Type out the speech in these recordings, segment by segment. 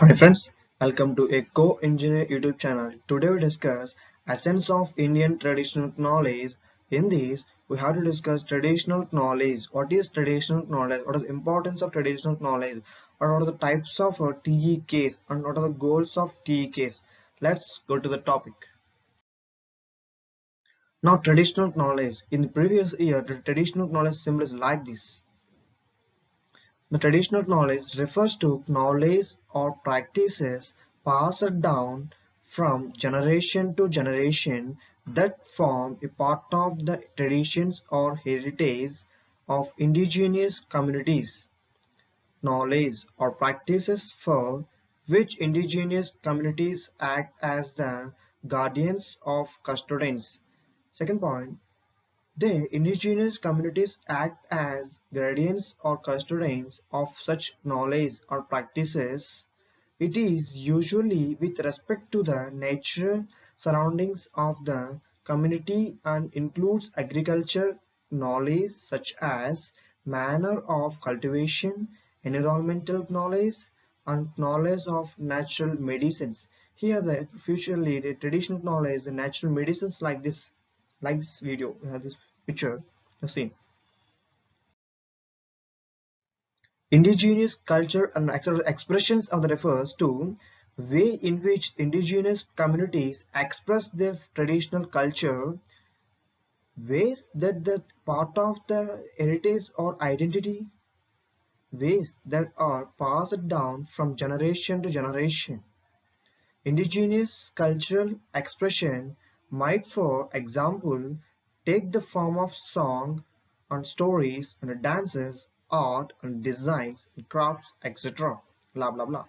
Hi friends, welcome to Eco Engineer YouTube channel. Today we discuss essence of Indian traditional knowledge. In this, we have to discuss traditional knowledge. What is traditional knowledge? What is the importance of traditional knowledge? Or what are the types of TEKs and what are the goals of TEKs? Let's go to the topic. Now, traditional knowledge. In the previous year, the traditional knowledge symbol is like this. The traditional knowledge refers to knowledge or practices passed down from generation to generation that form a part of the traditions or heritage of indigenous communities. Knowledge or practices for which indigenous communities act as the guardians of custodians. Second point, the indigenous communities act as guardians or custodians of such knowledge or practices. It is usually with respect to the natural surroundings of the community and includes agriculture knowledge such as manner of cultivation, environmental knowledge, and knowledge of natural medicines. Here the futurely the traditional knowledge, the natural medicines like this video, we have this picture, the same. Indigenous culture and expressions of the refers to way in which indigenous communities express their traditional culture, ways that the part of the heritage or identity, ways that are passed down from generation to generation. Indigenous cultural expression might, for example, take the form of song and stories and dances, art and designs, and crafts, etc. Blah blah blah.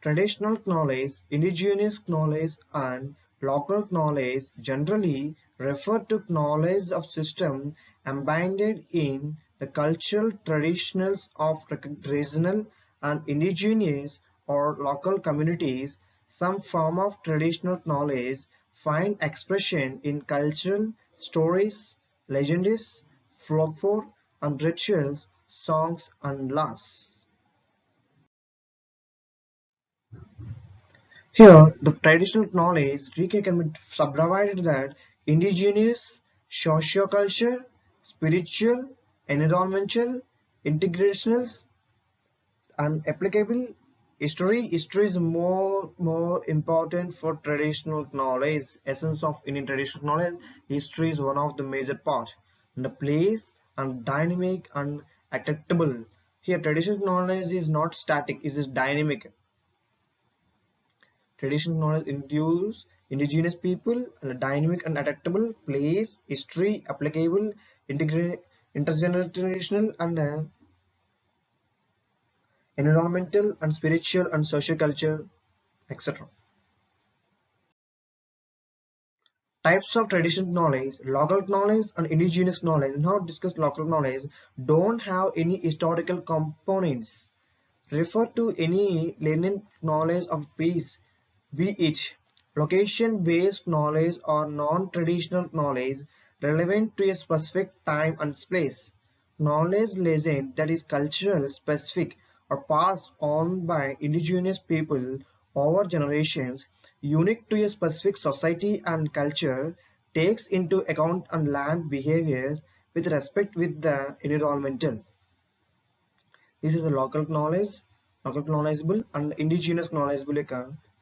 Traditional knowledge, indigenous knowledge, and local knowledge generally refer to knowledge of systems embedded in the cultural traditions of regional and indigenous or local communities. Some form of traditional knowledge find expression in cultural stories, legends, folklore, and rituals, songs, and laws. Here, the traditional knowledge tree can be subdivided that indigenous, sociocultural, spiritual, environmental, integrational, and applicable. History is more important for traditional knowledge. Essence of Indian traditional knowledge. History is one of the major parts. And the place and dynamic and adaptable. Here, traditional knowledge is not static; it is dynamic. Traditional knowledge includes indigenous people and a dynamic and adaptable place, history, applicable, intergenerational, and environmental and spiritual and social culture, etc. Types of traditional knowledge, local knowledge and indigenous knowledge. Now discuss local knowledge don't have any historical components. Refer to any latent knowledge of place, be it location-based knowledge or non-traditional knowledge relevant to a specific time and place. Knowledge legend that is cultural specific or passed on by indigenous people over generations, unique to a specific society and culture, takes into account and land behaviors with respect with the environmental. This is the local knowledgeable and indigenous knowledgeable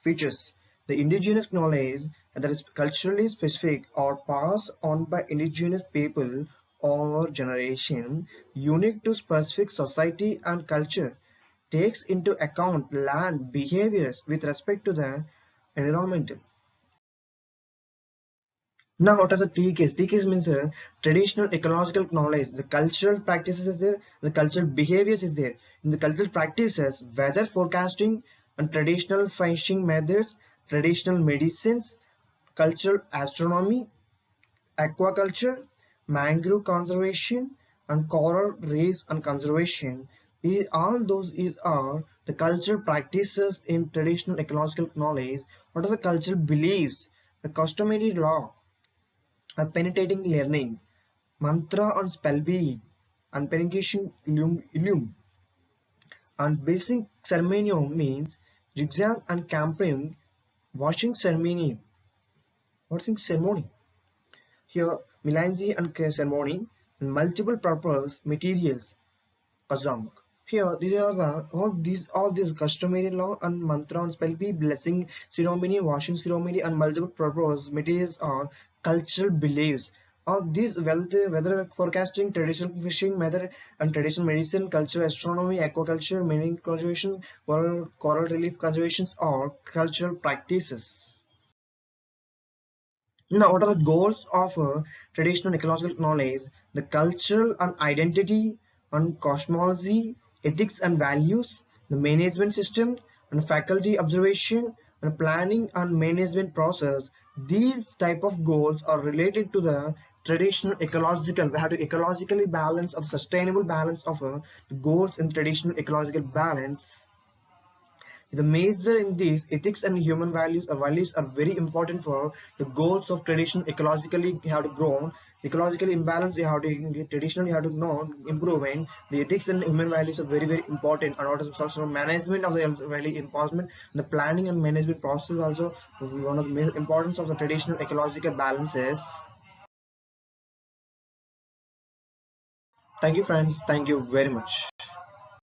features. The indigenous knowledge that is culturally specific or passed on by indigenous people over generation, unique to specific society and culture, takes into account land behaviors with respect to the environmental. Now, what are the TKs? TKs means traditional ecological knowledge. The cultural practices is there, the cultural behaviors is there. In the cultural practices, weather forecasting and traditional fishing methods, traditional medicines, cultural astronomy, aquaculture, mangrove conservation, and coral reefs and conservation. All those are the cultural practices in traditional ecological knowledge. What are the cultural beliefs? The customary law penetrating learning, mantra and spell bee, and penetration illum. And basic ceremonial means Jigsaw and camping, washing ceremony. What's in ceremony? Here, melange and ceremony, and multiple purpose materials. Kazam. Here, these are all these customary law and mantra and spell be blessing ceremony, washing ceremony, and multiple purpose materials are cultural beliefs. These weather forecasting, traditional fishing method, and traditional medicine, cultural astronomy, aquaculture, marine conservation, coral relief conservation, are cultural practices. Now, what are the goals of traditional ecological knowledge? The cultural and identity and cosmology, ethics and values, the management system and faculty observation and planning and management process. These type of goals are related to the traditional ecological. We have to ecologically balance of sustainable balance of the goals in traditional ecological balance. The measure in these ethics and human values are very important for the goals of tradition. Ecologically, you have to grow. Ecological imbalance, you have to traditionally you have to know improvement. The ethics and human values are very important. And also management of the very important. The planning and management process also is one of the main importance of the traditional ecological balances. Thank you, friends. Thank you very much.